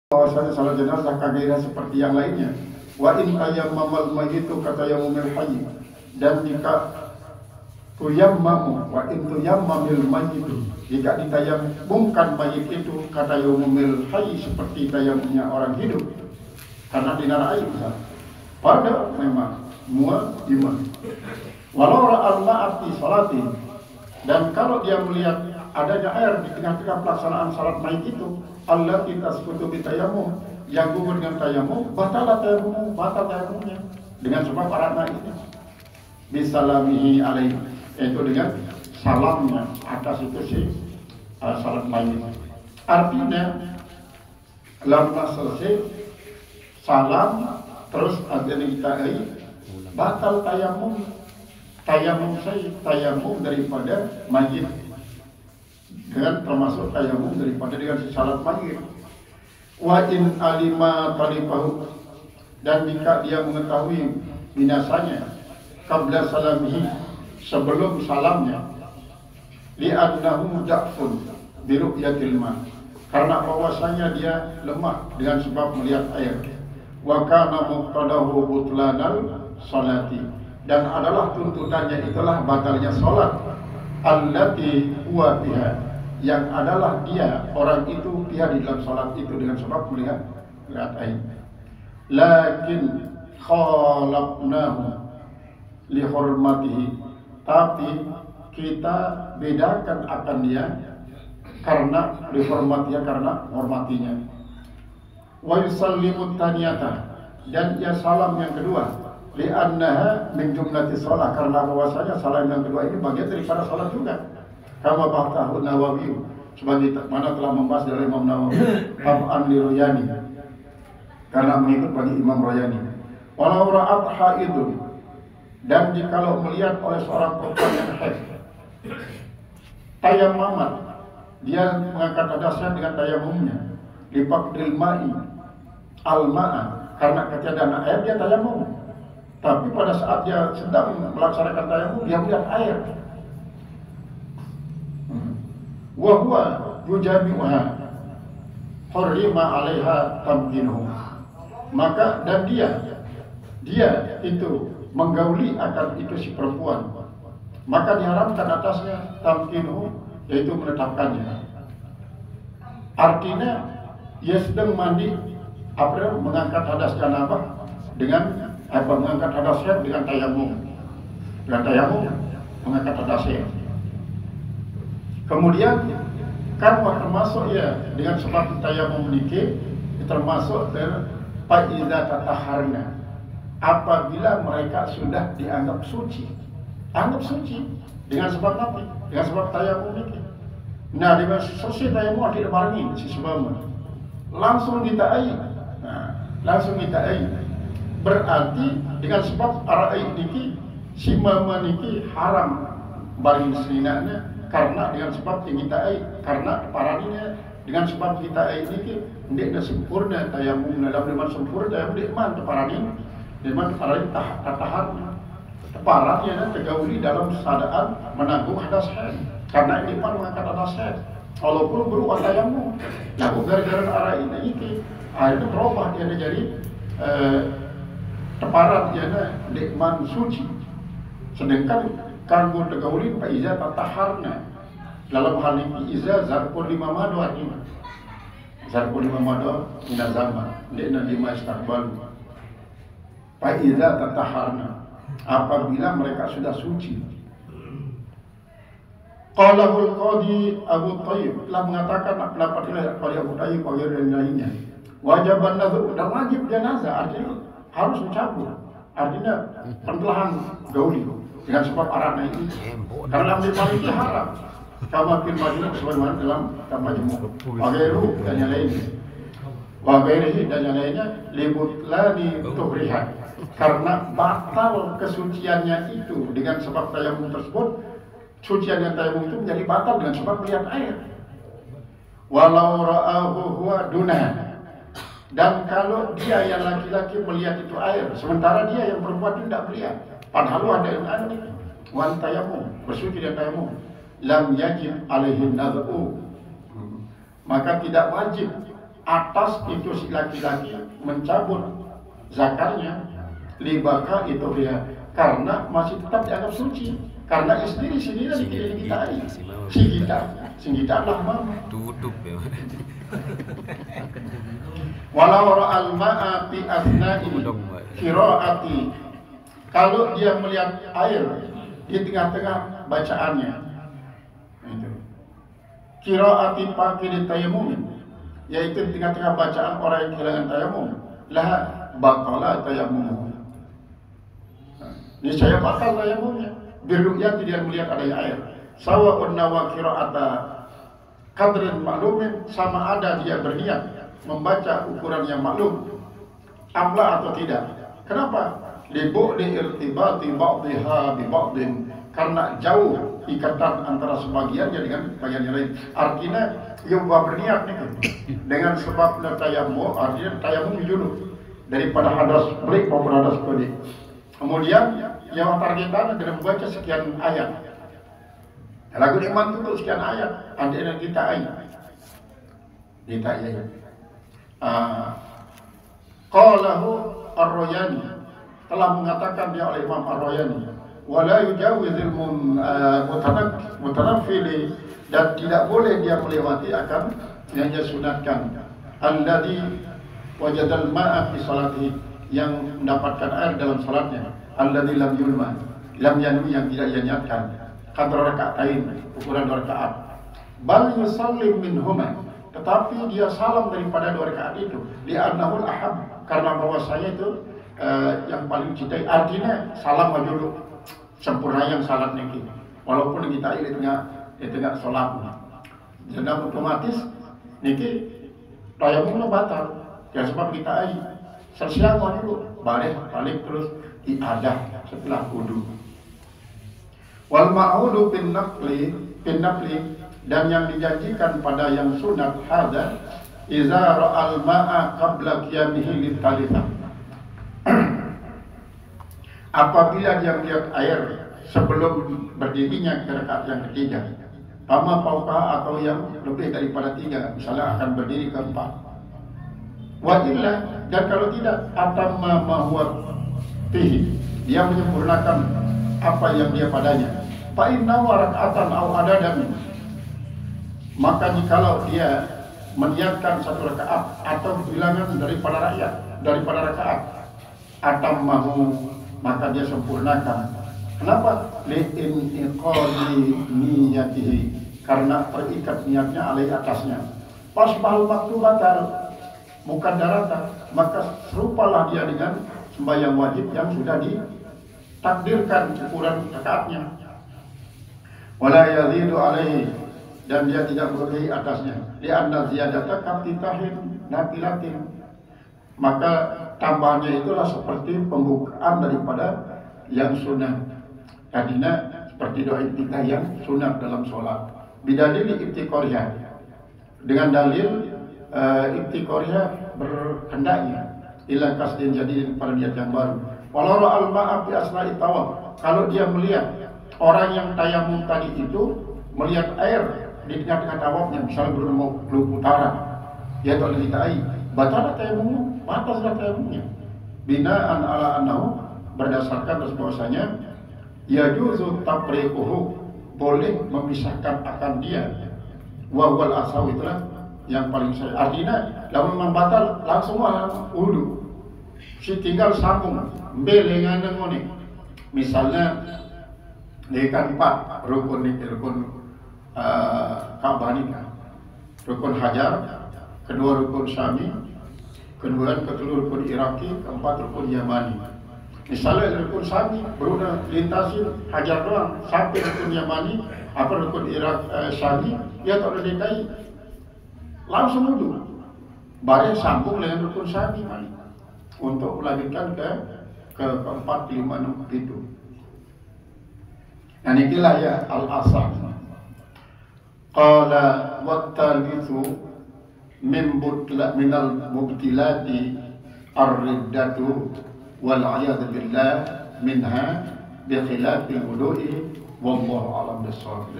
bahwasanya salat jenazah kagak seperti yang lainnya. Wa in tayammamal mayyitu katayammumil hayy, dan jika tuyammamu wa in tuyammamil mayyitu, jika ditayammumkan mayit itu katayammumil hayy, seperti tayammumnya orang hidup karena dinar air misalnya. Pada memang mual iman. Walau ra'al ma'ati salati, dan kalau dia melihat adanya air di tengah-tengah pelaksanaan salat mayit itu, Allah kita sekutu bitayammum, yang gugur dengan tayammum, batal tayammumnya dengan sebab arak mayitnya. Bisalamihi alaihi, yaitu dengan salamnya atas itu si salat mayit. Artinya lama selesai salam terus adanya kita batal tayammum daripada mayit, dengan termasuk tayammum daripada dengan salat mayit. Wa in alima talifahu, dan jika dia mengetahui binasanya qabla salamihi, sebelum salamnya, li'annahu da'fun bi ru'yatil ma, karena bahwasanya dia lemah dengan sebab melihat air. Wa kana muqtadahu butlanal salati, dan adalah tuntutannya itulah batalnya salat. Allati huwa biha, yang adalah dia orang itu dia di dalam salat itu dengan sebab melihat air. Lakin khalaqnahu li hurmatihi, tapi kita bedakan akan dia karena dihormatinya, karena hormatinya. Wa yusallimu taniyata, dan ia salam yang kedua, li'annaha min jumlati shalah, karena bahwasanya salam yang kedua ini bagian daripada salat juga. Kama bahtahu Nawawi, sebagai mana telah membahas dari Imam Nawawi Tab'an li Rayani, karena mengikut bagi Imam Rayani. Walau ra'at haidun, dan jikalau melihat oleh seorang perempuan yang haid, tayammamat, dia mengangkat hadasnya dengan tayammumnya, lifaqdil ma'i al-ma'a, karena ketiadaan air dia tayammum. Tapi pada saat dia sedang melaksanakan tayammum, dia melihat air. Wa huwa yujami'uha hurrima 'alaiha tamkinuhu, maka dan dia itu menggauli akan itu si perempuan, maka diharamkan atasnya tamkinuhu, yaitu menetapkannya. Artinya dia sedang mandi, mengangkat hadas janabah dengan mengangkat hadasnya dengan tayammum, mengangkat hadasnya. Kemudian kan termasuk ya dengan sebab tayammum niki, termasuk faiza tataharna, apabila mereka sudah dianggap suci, dengan sebab apa? Dengan sebab tayammum niki. Nah, dengan selesai tayammum tidak barengi si sebabnya langsung kita air. Berarti dengan sebab air niki si mama niki haram baring selinaknya, karena dengan sebab kita air, karena paraninya dengan sebab kita air niki ndak sempurna tayammum, dalam deman sempurna tayammum deman paranin tahar paratnya tergauli dalam keadaan menanggung hadas haid, karena ini pan mengangkat hadas haid walaupun berupa tayammum. Nah, gara-gara arah ini air itu berubah, dia jadi teparat dia nikmat suci. Sedangkan kanggo tergauli faiza tataharna, dalam hal ini iza zarpun lima madu, artinya zarpun lima madu mina zaman dina lima istakbalu. Faiza tataharna, apabila mereka sudah suci. Qalahul Qadi Abu Thayyib telah mengatakan pendapat ini Qadi Abu Thayyib dan lainnya. Wajiban nazar, dan wajib jenazah, artinya harus dicabut, artinya perlahan gauli dengan sebab araknya ini, karena ambil Maliki haram. Kama fil Majmu' sebagaimana dalam Majmu'. Wagairu dan yang lainnya. Wagairihi dan yang lainnya libutlani tuhriha, karena batal kesuciannya itu dengan sebab tayammum tersebut. Suciannya tayammum itu menjadi batal dengan sebab melihat air. Walau ra'ahu huwa dunah, dan kalau dia yang laki-laki melihat itu air, sementara dia yang perempuan tidak melihat, padahal ada yang aneh, wan tayammum, bersuci dan tayammum, lam yajib alaihi nadhu, maka tidak wajib atas itu si laki-laki mencabut zakarnya, libaka itu dia karena masih tetap dianggap suci, karena istri di sini dan kita adalah mama. Tutup ya. Walau ra'al ma'a fi asna'i qiraati, kalau dia melihat air di tengah-tengah bacaannya, itu qiraati pakai tayamum, yaitu di tengah-tengah bacaan orang yang kehilangan tayamum, lah batala tayamum. Ini saya batal tayamumnya. Birru'yati dia melihat adanya air. Sawa'un nawa qira'ata qadrin maklumin, sama ada dia berniat membaca ukuran yang maklum amla atau tidak. Kenapa? Libu'li irtibati ba'dihha bi ba'din, karena jauh ikatan antara sebagiannya dengan bagian yang lain. Artinya yang berniat nih dengan sebab tayamum, artinya tayamum dulu daripada hadas belik maupun hadas kodik. Kemudian yang targetan dengan membaca sekian ayat. Lagu iman itu sekian ayat, ada yang kita ayat. Kita ayat. Qalahu Ar-Royani, telah mengatakan dia oleh Imam Ar-Royani, wala yujawizil mutanaffili, dan tidak boleh dia melewati akan yang dia sunatkan, alladhi wajadal ma'a fi salatihi, yang mendapatkan air dalam salatnya, alladhi lam yulma, lam yanwi, yang tidak ia niatkan, qadra raka'atain, ukuran 2 rakaat, bal yusallim minhuma, tetapi dia salam daripada 2 rakaat itu, li'annahul ahab, karena bahwasanya itu yang paling cintai. Artinya salam dulu sempurna yang salat niki, walaupun kita ini tengah salat, jadi otomatis niki tayamumnya batal. Ya sebab kita ai selesai dulu, balik terus iadah setelah wudu. Wal ma'udu bin nafli, dan yang dijanjikan pada yang sunat hadza iza ra'al ma'a qabla qiyamihi litalita, apabila dia melihat air sebelum berdirinya ke rakaat yang ketiga, pama pauka, atau yang lebih daripada 3, misalnya akan berdiri ke 4. Wa illa, dan kalau tidak, atamma ma huwa fihi, dia menyempurnakan apa yang dia padanya. Fa inna raka'atan aw adadan, maka jikalau dia meniatkan 1 rakaat atau bilangan daripada rakaat, atammahu, maka dia sempurnakan. Kenapa? Li'inqali niyatihi, karena terikat niatnya alai atasnya. Pas bahal waktu batal bukan daratan, maka serupalah dia dengan sembahyang wajib yang sudah ditakdirkan ukuran rakaatnya. Wala yazidu alaihi, dan dia tidak berlebihi atasnya. Li'anna ziyadata kaptitahin nafilatin, maka tambahannya itulah seperti pembukaan daripada yang sunnah. Tadinya seperti doa iftitah yang sunnah dalam sholat. Bidalil ibtiqoriyah, dengan dalil ibtiqoriyah berhendaknya ila kasdin, jadi pada niat yang baru. Walau ra'al ma'a fi asna'i tawaf, kalau dia melihat orang yang tayamum tadi itu melihat air di tengah-tengah tawafnya, misalnya belum putaran, dia tak boleh ditai, batal tayamumnya, batal tayamumnya. Binaan ala annahu, berdasarkan atas bahwasanya yajuzu tafriquhu, boleh memisahkan akan dia, wa wal asaw, itulah yang paling saya. Artinya kalau memang batal langsung wudu, si tinggal sambung belengan ngene. Misalnya dekan 4 rukun Ka'bah nikah, rukun Hajar, kedua rukun Syami, kedua rukun Iraki, keempat rukun Yamani. Misalnya rukun Syami beruna lintasin Hajar doang sampai rukun Yamani, apa rukun Syami, dia tak boleh ditai, langsung wudu, baru sambung dengan rukun Syami untuk melanjutkan ke 4, 5, 6 itu. Nah inilah ya al-asah. Qala wattalithu minal mubtilati ar-riddatu wal a'yadu billah minha bi khilafil wudu'i wallahu a'lam bis-shawab.